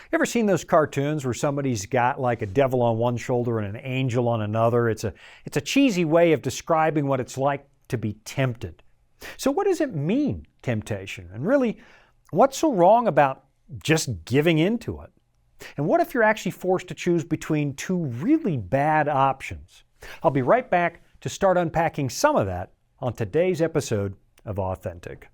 You ever seen those cartoons where somebody's got like a devil on one shoulder and an angel on another? It's a cheesy way of describing what it's like to be tempted. So what does it mean, temptation? And really, what's so wrong about just giving into it? And what if you're actually forced to choose between two really bad options? I'll be right back to start unpacking some of that on today's episode of Authentic.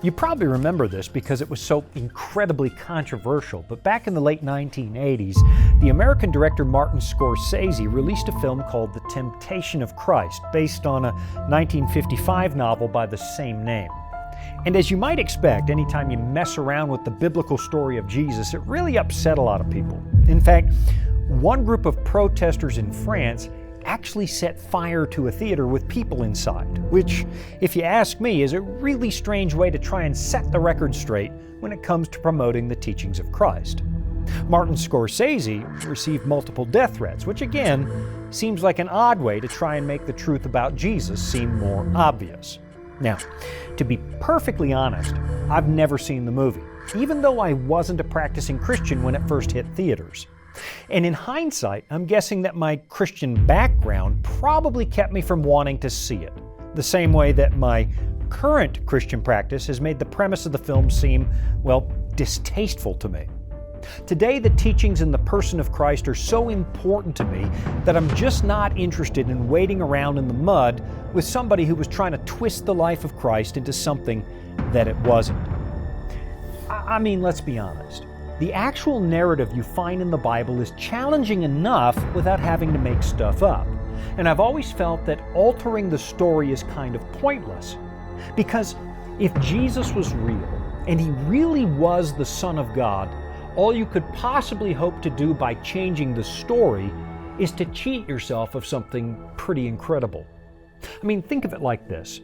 You probably remember this because it was so incredibly controversial, but back in the late 1980s, the American director Martin Scorsese released a film called The Temptation of Christ, based on a 1955 novel by the same name. And as you might expect, anytime you mess around with the biblical story of Jesus, it really upset a lot of people. In fact, one group of protesters in France actually set fire to a theater with people inside, which, if you ask me, is a really strange way to try and set the record straight when it comes to promoting the teachings of Christ. Martin Scorsese received multiple death threats, which again seems like an odd way to try and make the truth about Jesus seem more obvious. Now, to be perfectly honest, I've never seen the movie, even though I wasn't a practicing Christian when it first hit theaters. And in hindsight, I'm guessing that my Christian background probably kept me from wanting to see it, the same way that my current Christian practice has made the premise of the film seem, well, distasteful to me. Today, the teachings and the person of Christ are so important to me that I'm just not interested in waiting around in the mud with somebody who was trying to twist the life of Christ into something that it wasn't. I mean, let's be honest. The actual narrative you find in the Bible is challenging enough without having to make stuff up. And I've always felt that altering the story is kind of pointless. Because if Jesus was real, and he really was the Son of God, all you could possibly hope to do by changing the story is to cheat yourself of something pretty incredible. I mean, think of it like this.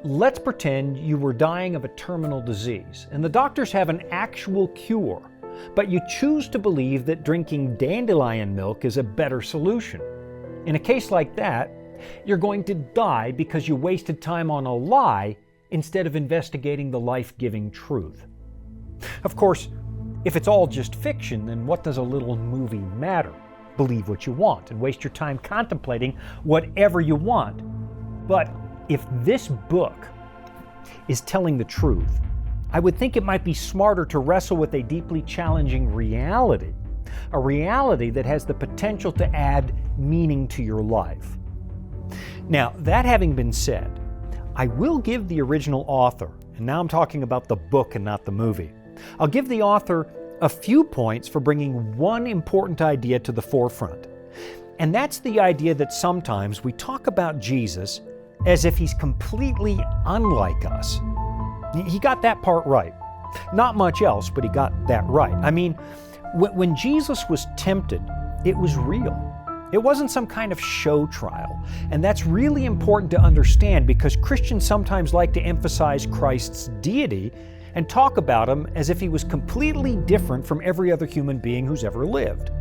Let's pretend you were dying of a terminal disease, and the doctors have an actual cure. But you choose to believe that drinking dandelion milk is a better solution. In a case like that, you're going to die because you wasted time on a lie instead of investigating the life-giving truth. Of course, if it's all just fiction, then what does a little movie matter? Believe what you want and waste your time contemplating whatever you want. But if this book is telling the truth, I would think it might be smarter to wrestle with a deeply challenging reality, a reality that has the potential to add meaning to your life. Now, that having been said, I will give the original author, and now I'm talking about the book and not the movie, I'll give the author a few points for bringing one important idea to the forefront. And that's the idea that sometimes we talk about Jesus as if he's completely unlike us. He got that part right. Not much else, but he got that right. I mean, when Jesus was tempted, it was real. It wasn't some kind of show trial. And that's really important to understand because Christians sometimes like to emphasize Christ's deity and talk about him as if he was completely different from every other human being who's ever lived.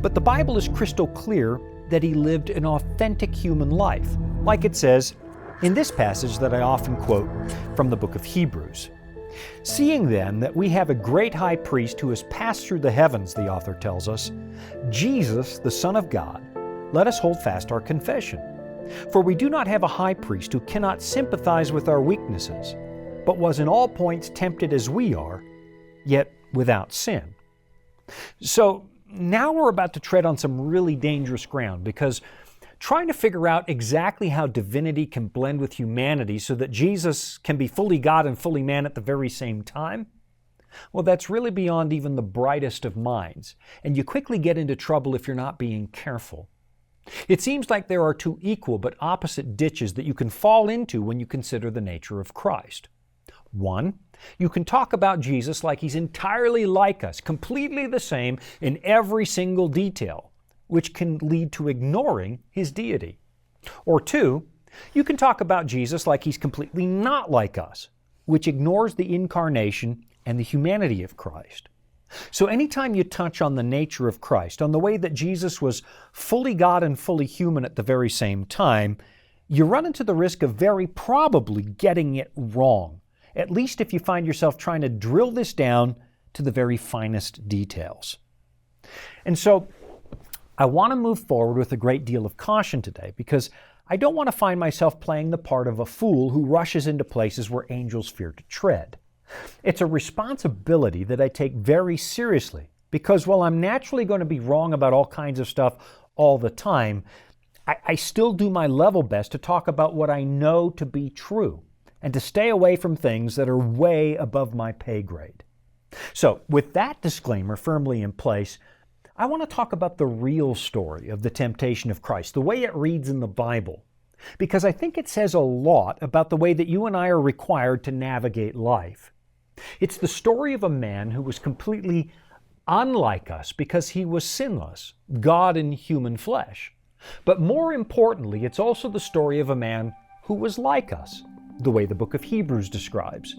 But the Bible is crystal clear that he lived an authentic human life, like it says in this passage that I often quote from the book of Hebrews. Seeing then that we have a great high priest who has passed through the heavens, the author tells us, Jesus, the Son of God, let us hold fast our confession. For we do not have a high priest who cannot sympathize with our weaknesses, but was in all points tempted as we are, yet without sin. So now we're about to tread on some really dangerous ground because trying to figure out exactly how divinity can blend with humanity so that Jesus can be fully God and fully man at the very same time, well, that's really beyond even the brightest of minds, and you quickly get into trouble if you're not being careful. It seems like there are two equal but opposite ditches that you can fall into when you consider the nature of Christ. One, you can talk about Jesus like he's entirely like us, completely the same in every single detail, which can lead to ignoring his deity. Or two, You can talk about Jesus like he's completely not like us, which ignores the incarnation and the humanity of Christ. So anytime you touch on the nature of Christ, on the way that Jesus was fully God and fully human at the very same time, you run into the risk of very probably getting it wrong, at least if you find yourself trying to drill this down to the very finest details. And so I want to move forward with a great deal of caution today, because I don't want to find myself playing the part of a fool who rushes into places where angels fear to tread. It's a responsibility that I take very seriously, because while I'm naturally going to be wrong about all kinds of stuff all the time, I still do my level best to talk about what I know to be true and to stay away from things that are way above my pay grade. So, with that disclaimer firmly in place, I want to talk about the real story of the temptation of Christ, the way it reads in the Bible, because I think it says a lot about the way that you and I are required to navigate life. It's the story of a man who was completely unlike us because he was sinless, God in human flesh. But more importantly, it's also the story of a man who was like us, the way the book of Hebrews describes.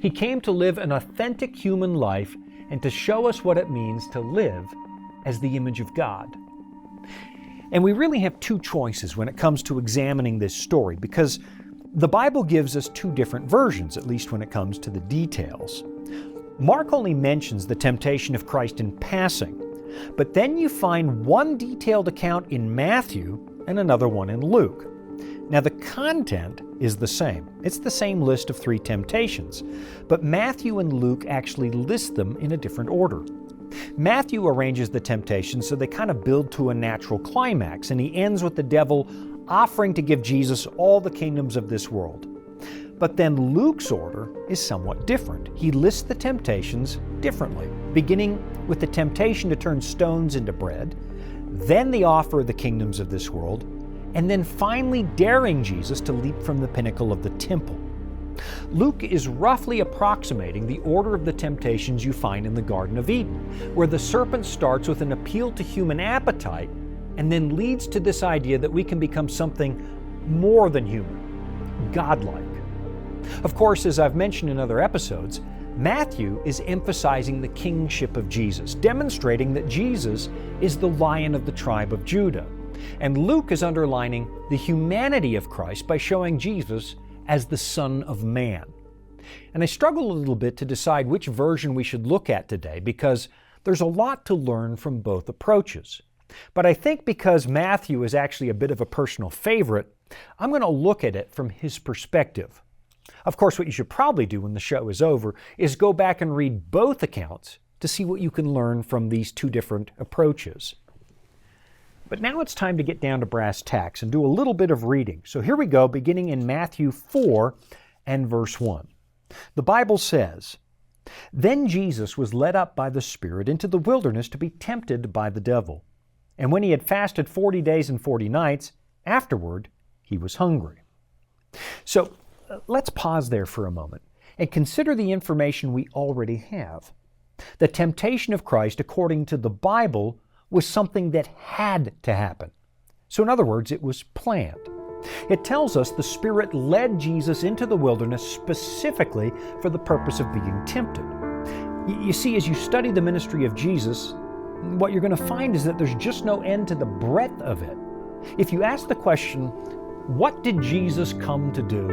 He came to live an authentic human life and to show us what it means to live as the image of God. And we really have two choices when it comes to examining this story, because the Bible gives us two different versions, at least when it comes to the details. Mark only mentions the temptation of Christ in passing, but then you find one detailed account in Matthew and another one in Luke. Now the content is the same. It's the same list of 3 temptations, but Matthew and Luke actually list them in a different order. Matthew arranges the temptations so they kind of build to a natural climax, and he ends with the devil offering to give Jesus all the kingdoms of this world. But then Luke's order is somewhat different. He lists the temptations differently, beginning with the temptation to turn stones into bread, then the offer of the kingdoms of this world, and then finally daring Jesus to leap from the pinnacle of the temple. Luke is roughly approximating the order of the temptations you find in the Garden of Eden, where the serpent starts with an appeal to human appetite and then leads to this idea that we can become something more than human, godlike. Of course, as I've mentioned in other episodes, Matthew is emphasizing the kingship of Jesus, demonstrating that Jesus is the Lion of the tribe of Judah. And Luke is underlining the humanity of Christ by showing Jesus as the Son of Man. And I struggle a little bit to decide which version we should look at today, because there's a lot to learn from both approaches. But I think because Matthew is actually a bit of a personal favorite, I'm going to look at it from his perspective. Of course, what you should probably do when the show is over is go back and read both accounts to see what you can learn from these two different approaches. But now it's time to get down to brass tacks and do a little bit of reading. So here we go, beginning in Matthew 4 and verse 1. The Bible says, "Then Jesus was led up by the Spirit into the wilderness to be tempted by the devil. And when he had fasted 40 days and 40 nights, afterward he was hungry." So let's pause there for a moment and consider the information we already have. The temptation of Christ, according to the Bible, was something that had to happen. So in other words, it was planned. It tells us the Spirit led Jesus into the wilderness specifically for the purpose of being tempted. You see, as you study the ministry of Jesus, what you're going to find is that there's just no end to the breadth of it. If you ask the question, what did Jesus come to do?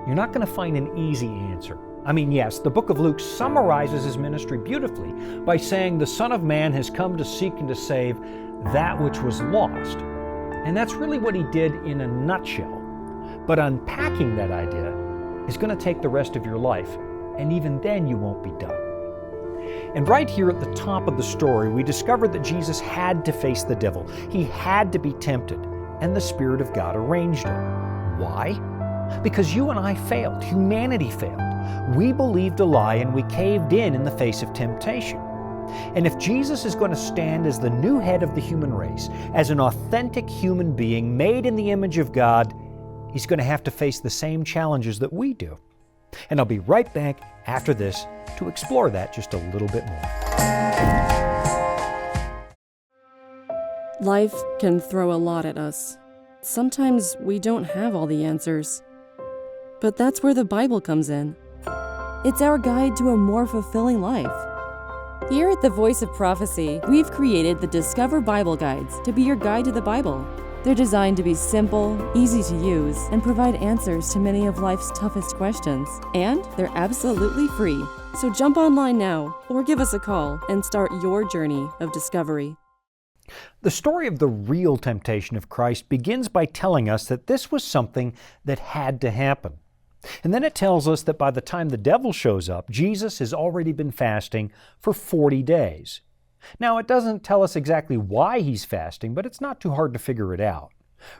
You're not going to find an easy answer. I mean, yes, the book of Luke summarizes his ministry beautifully by saying the Son of Man has come to seek and to save that which was lost. And that's really what he did in a nutshell. But unpacking that idea is going to take the rest of your life, and even then you won't be done. And right here at the top of the story, we discover that Jesus had to face the devil. He had to be tempted, and the Spirit of God arranged it. Why? Because you and I failed. Humanity failed. We believed a lie and we caved in the face of temptation. And if Jesus is going to stand as the new head of the human race, as an authentic human being made in the image of God, he's going to have to face the same challenges that we do. And I'll be right back after this to explore that just a little bit more. Life can throw a lot at us. Sometimes we don't have all the answers. But that's where the Bible comes in. It's our guide to a more fulfilling life. Here at the Voice of Prophecy, we've created the Discover Bible Guides to be your guide to the Bible. They're designed to be simple, easy to use, and provide answers to many of life's toughest questions. And they're absolutely free. So jump online now or give us a call and start your journey of discovery. The story of the real temptation of Christ begins by telling us that this was something that had to happen. And then it tells us that by the time the devil shows up, Jesus has already been fasting for 40 days. Now, it doesn't tell us exactly why he's fasting, but it's not too hard to figure it out.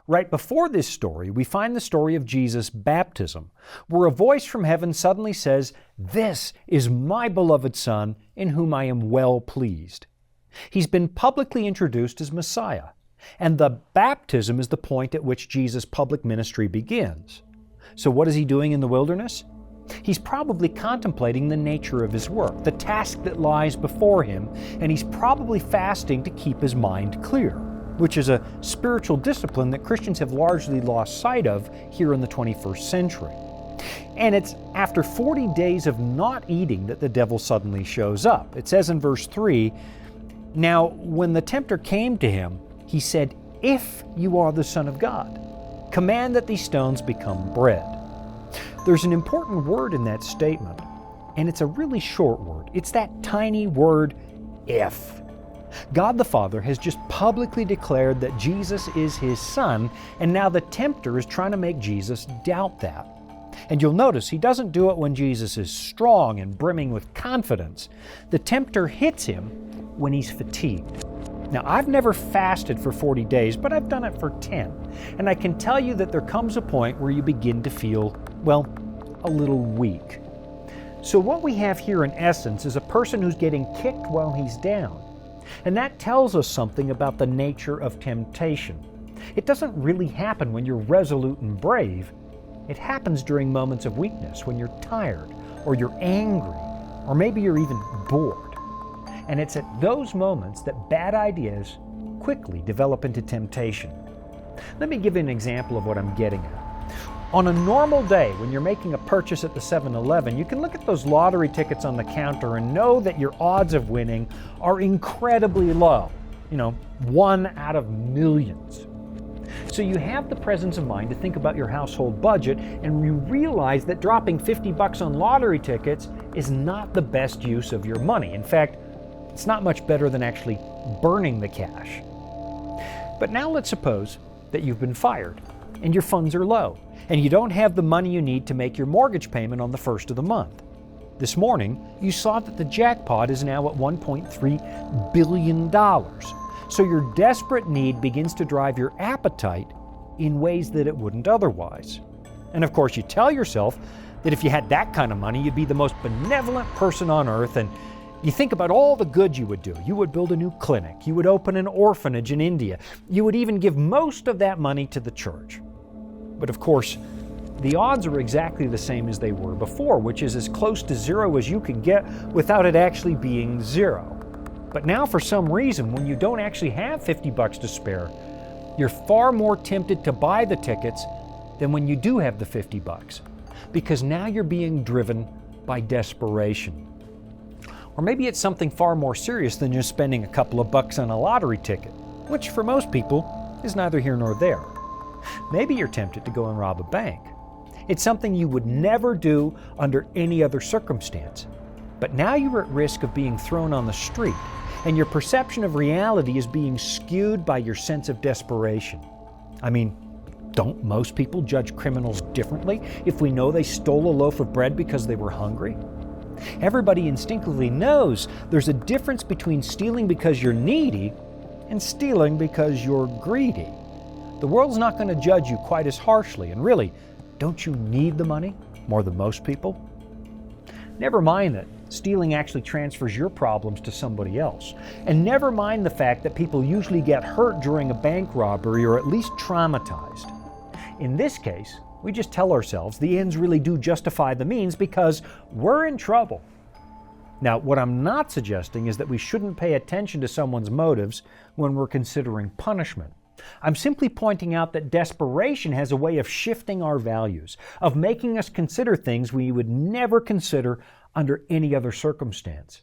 Right before this story, we find the story of Jesus' baptism, where a voice from heaven suddenly says, "This is my beloved Son, in whom I am well pleased." He's been publicly introduced as Messiah, and the baptism is the point at which Jesus' public ministry begins. So what is he doing in the wilderness? He's probably contemplating the nature of his work, the task that lies before him, and he's probably fasting to keep his mind clear, which is a spiritual discipline that Christians have largely lost sight of here in the 21st century. And it's after 40 days of not eating that the devil suddenly shows up. It says in verse 3, "Now when the tempter came to him, he said, 'If you are the Son of God, command that these stones become bread.'" There's an important word in that statement, and it's a really short word. It's that tiny word, if. God the Father has just publicly declared that Jesus is his Son, and now the tempter is trying to make Jesus doubt that. And you'll notice he doesn't do it when Jesus is strong and brimming with confidence. The tempter hits him when he's fatigued. Now, I've never fasted for 40 days, but I've done it for 10. And I can tell you that there comes a point where you begin to feel, well, a little weak. So what we have here in essence is a person who's getting kicked while he's down. And that tells us something about the nature of temptation. It doesn't really happen when you're resolute and brave. It happens during moments of weakness, when you're tired, or you're angry, or maybe you're even bored. And it's at those moments that bad ideas quickly develop into temptation. Let me give you an example of what I'm getting at. On a normal day, when you're making a purchase at the 7-Eleven, you can look at those lottery tickets on the counter and know that your odds of winning are incredibly low. 1 out of millions. So you have the presence of mind to think about your household budget, and you realize that dropping $50 on lottery tickets is not the best use of your money. In fact, it's not much better than actually burning the cash. But now let's suppose that you've been fired and your funds are low and you don't have the money you need to make your mortgage payment on the first of the month. This morning, you saw that the jackpot is now at $1.3 billion. So your desperate need begins to drive your appetite in ways that it wouldn't otherwise. And of course, you tell yourself that if you had that kind of money, you'd be the most benevolent person on earth, and you think about all the good you would do. You would build a new clinic. You would open an orphanage in India. You would even give most of that money to the church. But of course, the odds are exactly the same as they were before, which is as close to zero as you could get without it actually being zero. But now, for some reason, when you don't actually have $50 to spare, you're far more tempted to buy the tickets than when you do have the $50, because now you're being driven by desperation. Or maybe it's something far more serious than just spending a couple of bucks on a lottery ticket, which for most people is neither here nor there. Maybe you're tempted to go and rob a bank. It's something you would never do under any other circumstance. But now you're at risk of being thrown on the street, and your perception of reality is being skewed by your sense of desperation. I mean, don't most people judge criminals differently if we know they stole a loaf of bread because they were hungry? Everybody instinctively knows there's a difference between stealing because you're needy and stealing because you're greedy. The world's not going to judge you quite as harshly, and really, don't you need the money more than most people? Never mind that stealing actually transfers your problems to somebody else. And never mind the fact that people usually get hurt during a bank robbery or at least traumatized. In this case, we just tell ourselves the ends really do justify the means because we're in trouble. Now, what I'm not suggesting is that we shouldn't pay attention to someone's motives when we're considering punishment. I'm simply pointing out that desperation has a way of shifting our values, of making us consider things we would never consider under any other circumstance.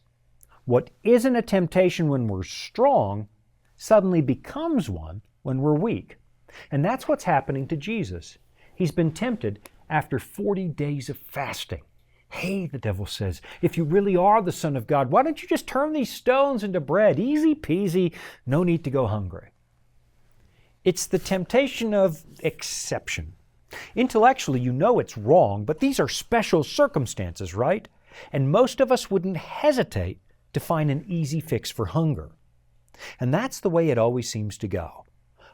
What isn't a temptation when we're strong suddenly becomes one when we're weak. And that's what's happening to Jesus. He's been tempted after 40 days of fasting. Hey, the devil says, if you really are the Son of God, why don't you just turn these stones into bread? Easy peasy, no need to go hungry. It's the temptation of exception. Intellectually, you know it's wrong, but these are special circumstances, right? And most of us wouldn't hesitate to find an easy fix for hunger. And that's the way it always seems to go.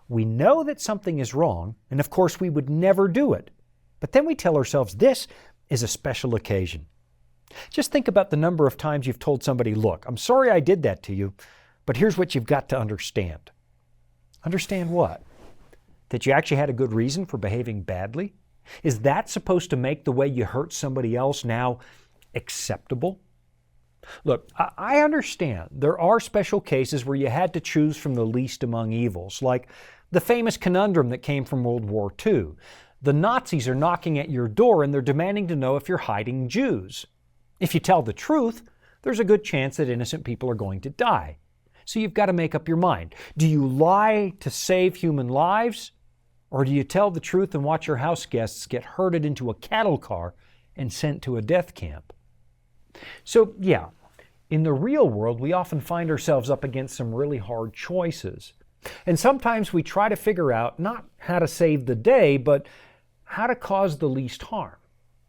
We know that something is wrong, and of course we would never do it. But then we tell ourselves this is a special occasion. Just think about the number of times you've told somebody, look, I'm sorry I did that to you, but here's what you've got to understand. Understand what? That you actually had a good reason for behaving badly? Is that supposed to make the way you hurt somebody else now acceptable? Look, I understand there are special cases where you had to choose from the least among evils, like the famous conundrum that came from World War II. The Nazis are knocking at your door and they're demanding to know if you're hiding Jews. If you tell the truth, there's a good chance that innocent people are going to die. So you've got to make up your mind. Do you lie to save human lives? Or do you tell the truth and watch your house guests get herded into a cattle car and sent to a death camp? So yeah, in the real world, we often find ourselves up against some really hard choices. And sometimes we try to figure out not how to save the day, but how to cause the least harm.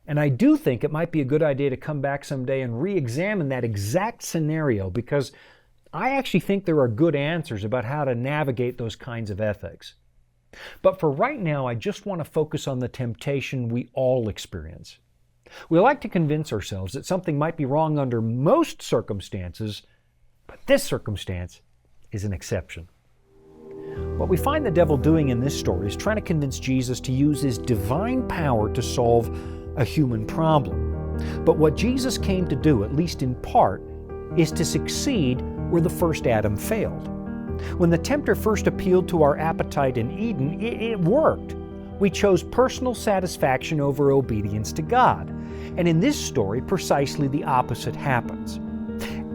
And I do think it might be a good idea to come back someday and re-examine that exact scenario, because I actually think there are good answers about how to navigate those kinds of ethics. But for right now, I just want to focus on the temptation we all experience. We like to convince ourselves that something might be wrong under most circumstances, but this circumstance is an exception. What we find the devil doing in this story is trying to convince Jesus to use his divine power to solve a human problem. But what Jesus came to do, at least in part, is to succeed where the first Adam failed. When the tempter first appealed to our appetite in Eden, it worked. We chose personal satisfaction over obedience to God. And in this story, precisely the opposite happens.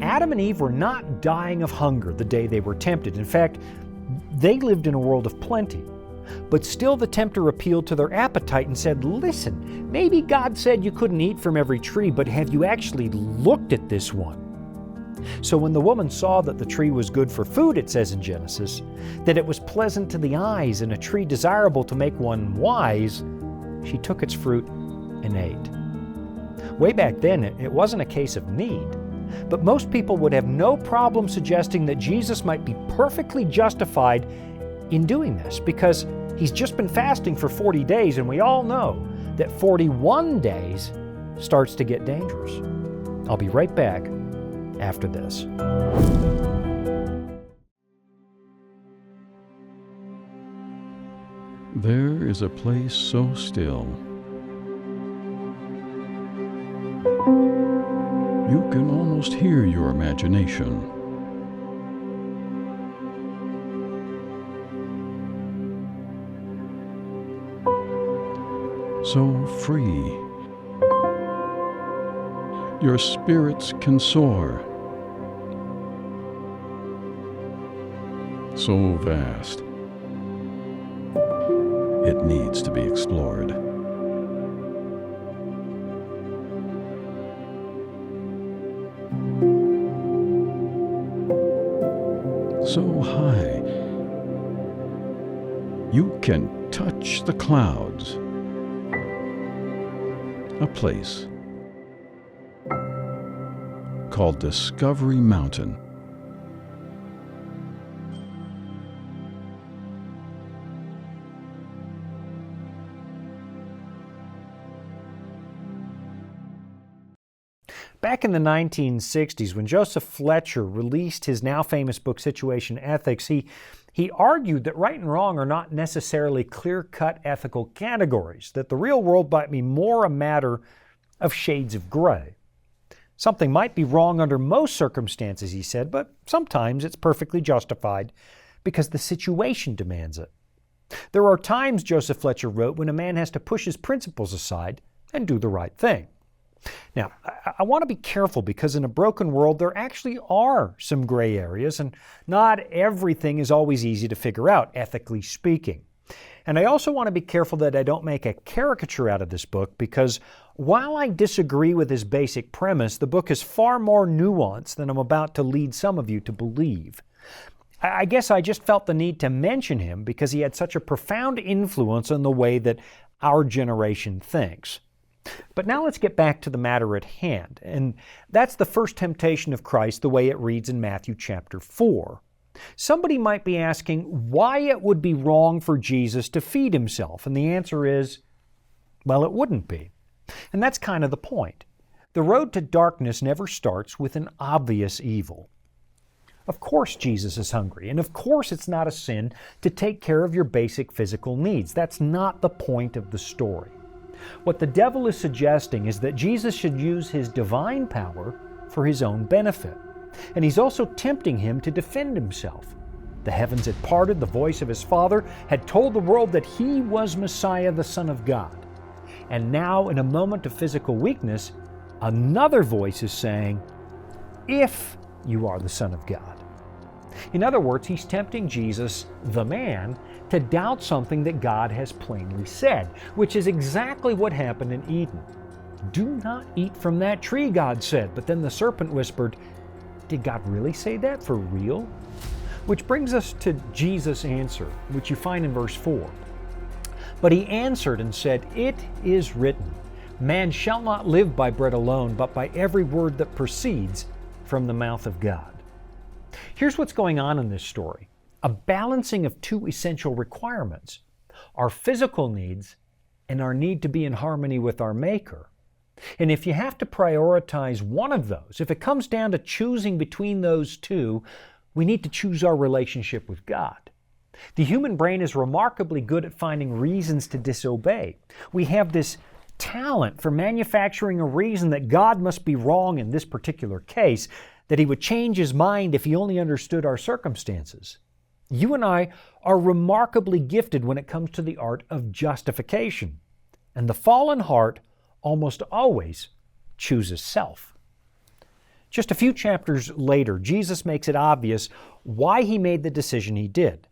Adam and Eve were not dying of hunger the day they were tempted. In fact, they lived in a world of plenty. But still the tempter appealed to their appetite and said, listen, maybe God said you couldn't eat from every tree, but have you actually looked at this one? So when the woman saw that the tree was good for food, it says in Genesis, that it was pleasant to the eyes and a tree desirable to make one wise, she took its fruit and ate. Way back then, it wasn't a case of need. But most people would have no problem suggesting that Jesus might be perfectly justified in doing this, because he's just been fasting for 40 days, and we all know that 41 days starts to get dangerous. I'll be right back after this. There is a place so still. You can almost hear your imagination. So free. Your spirits can soar. So vast. It needs to be explored. So high, you can touch the clouds. A place called Discovery Mountain. Back in the 1960s, when Joseph Fletcher released his now famous book, Situation Ethics, he argued that right and wrong are not necessarily clear-cut ethical categories, that the real world might be more a matter of shades of gray. Something might be wrong under most circumstances, he said, but sometimes it's perfectly justified because the situation demands it. There are times, Joseph Fletcher wrote, when a man has to push his principles aside and do the right thing. Now, I want to be careful because in a broken world there actually are some gray areas and not everything is always easy to figure out, ethically speaking. And I also want to be careful that I don't make a caricature out of this book because while I disagree with his basic premise, the book is far more nuanced than I'm about to lead some of you to believe. I guess I just felt the need to mention him because he had such a profound influence on the way that our generation thinks. But now let's get back to the matter at hand, and that's the first temptation of Christ the way it reads in Matthew chapter 4. Somebody might be asking why it would be wrong for Jesus to feed himself, and the answer is, well, it wouldn't be. And that's kind of the point. The road to darkness never starts with an obvious evil. Of course Jesus is hungry, and of course it's not a sin to take care of your basic physical needs. That's not the point of the story. What the devil is suggesting is that Jesus should use his divine power for his own benefit. And he's also tempting him to defend himself. The heavens had parted, the voice of his Father had told the world that he was Messiah, the Son of God. And now, in a moment of physical weakness, another voice is saying, if you are the Son of God. In other words, he's tempting Jesus, the man, to doubt something that God has plainly said, which is exactly what happened in Eden. Do not eat from that tree, God said. But then the serpent whispered, did God really say that for real? Which brings us to Jesus' answer, which you find in verse 4. But he answered and said, it is written, man shall not live by bread alone, but by every word that proceeds from the mouth of God. Here's what's going on in this story. A balancing of two essential requirements, our physical needs and our need to be in harmony with our Maker. And if you have to prioritize one of those, if it comes down to choosing between those two, we need to choose our relationship with God. The human brain is remarkably good at finding reasons to disobey. We have this talent for manufacturing a reason that God must be wrong in this particular case, that he would change his mind if he only understood our circumstances. You and I are remarkably gifted when it comes to the art of justification. And the fallen heart almost always chooses self. Just a few chapters later, Jesus makes it obvious why he made the decision he did.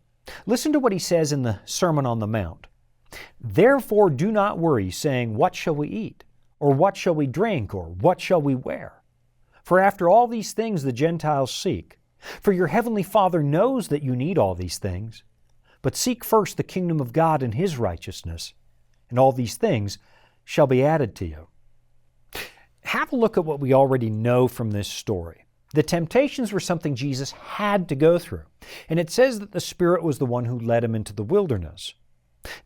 Listen to what he says in the Sermon on the Mount. Therefore do not worry, saying, what shall we eat? Or what shall we drink? Or what shall we wear? For after all these things the Gentiles seek. For your heavenly Father knows that you need all these things. But seek first the kingdom of God and his righteousness, and all these things shall be added to you. Have a look at what we already know from this story. The temptations were something Jesus had to go through, and it says that the Spirit was the one who led him into the wilderness.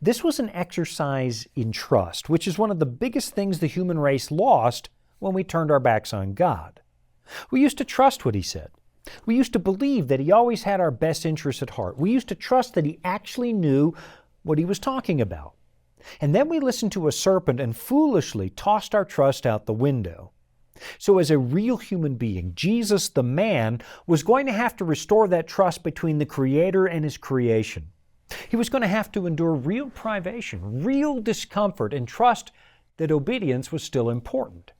This was an exercise in trust, which is one of the biggest things the human race lost when we turned our backs on God. We used to trust what he said. We used to believe that he always had our best interests at heart. We used to trust that he actually knew what he was talking about. And then we listened to a serpent and foolishly tossed our trust out the window. So as a real human being, Jesus, the man, was going to have to restore that trust between the Creator and his creation. He was going to have to endure real privation, real discomfort, and trust that obedience was still important.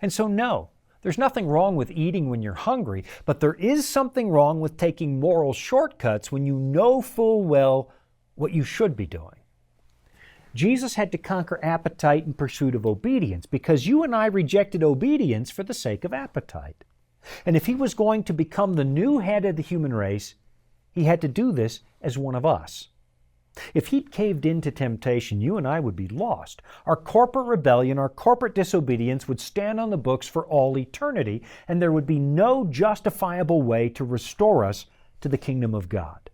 And so no, there's nothing wrong with eating when you're hungry, but there is something wrong with taking moral shortcuts when you know full well what you should be doing. Jesus had to conquer appetite in pursuit of obedience because you and I rejected obedience for the sake of appetite. And if he was going to become the new head of the human race, he had to do this as one of us. If he'd caved into temptation, you and I would be lost. Our corporate rebellion, our corporate disobedience would stand on the books for all eternity, and there would be no justifiable way to restore us to the kingdom of God.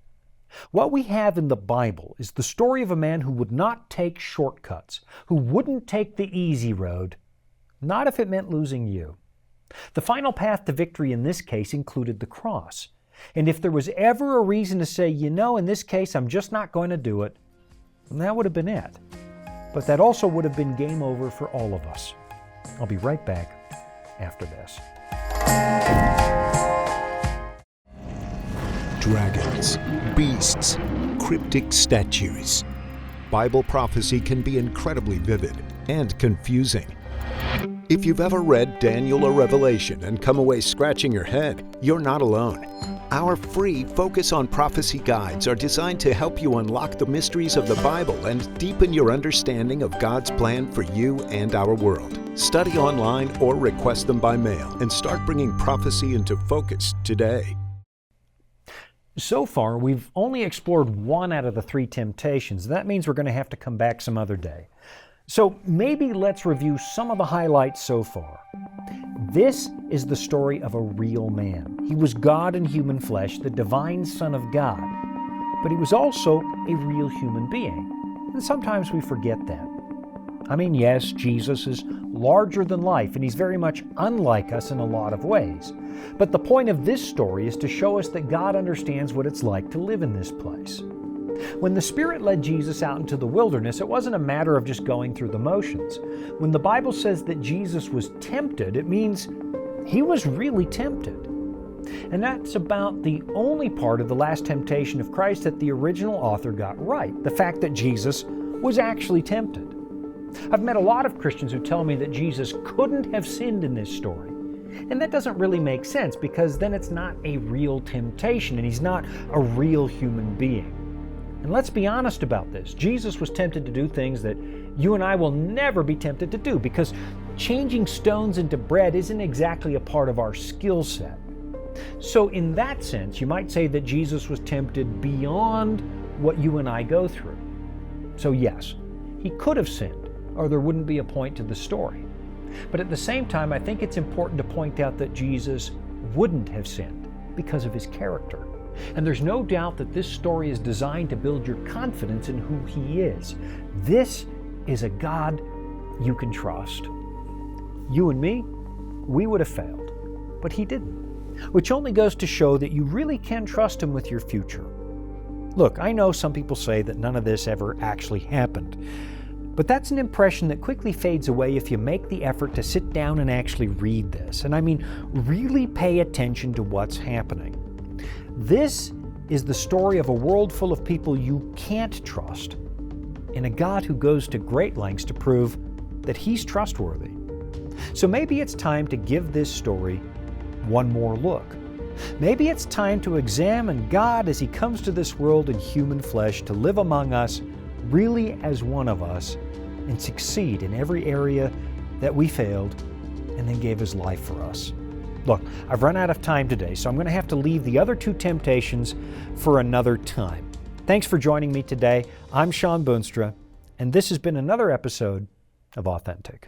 What we have in the Bible is the story of a man who would not take shortcuts, who wouldn't take the easy road, not if it meant losing you. The final path to victory in this case included the cross. And if there was ever a reason to say, in this case, I'm just not going to do it, then that would have been it. But that also would have been game over for all of us. I'll be right back after this. To dragons, beasts, cryptic statues. Bible prophecy can be incredibly vivid and confusing. If you've ever read Daniel or Revelation and come away scratching your head, you're not alone. Our free Focus on Prophecy guides are designed to help you unlock the mysteries of the Bible and deepen your understanding of God's plan for you and our world. Study online or request them by mail and start bringing prophecy into focus today. So far, we've only explored one out of the three temptations. That means we're going to have to come back some other day. So maybe let's review some of the highlights so far. This is the story of a real man. He was God in human flesh, the divine Son of God. But he was also a real human being. And sometimes we forget that. I mean, yes, Jesus is larger than life, and he's very much unlike us in a lot of ways. But the point of this story is to show us that God understands what it's like to live in this place. When the Spirit led Jesus out into the wilderness, it wasn't a matter of just going through the motions. When the Bible says that Jesus was tempted, it means he was really tempted. And that's about the only part of the last temptation of Christ that the original author got right, the fact that Jesus was actually tempted. I've met a lot of Christians who tell me that Jesus couldn't have sinned in this story. And that doesn't really make sense, because then it's not a real temptation and he's not a real human being. And let's be honest about this. Jesus was tempted to do things that you and I will never be tempted to do, because changing stones into bread isn't exactly a part of our skill set. So in that sense, you might say that Jesus was tempted beyond what you and I go through. So yes, he could have sinned, or there wouldn't be a point to the story. But at the same time, I think it's important to point out that Jesus wouldn't have sinned because of his character. And there's no doubt that this story is designed to build your confidence in who he is. This is a God you can trust. You and me, we would have failed, but he didn't, which only goes to show that you really can trust him with your future. Look, I know some people say that none of this ever actually happened, but that's an impression that quickly fades away if you make the effort to sit down and actually read this. And I mean, really pay attention to what's happening. This is the story of a world full of people you can't trust, and a God who goes to great lengths to prove that he's trustworthy. So maybe it's time to give this story one more look. Maybe it's time to examine God as he comes to this world in human flesh to live among us, really as one of us, and succeed in every area that we failed, and then gave his life for us. Look, I've run out of time today, so I'm going to have to leave the other two temptations for another time. Thanks for joining me today. I'm Shawn Boonstra, and this has been another episode of Authentic.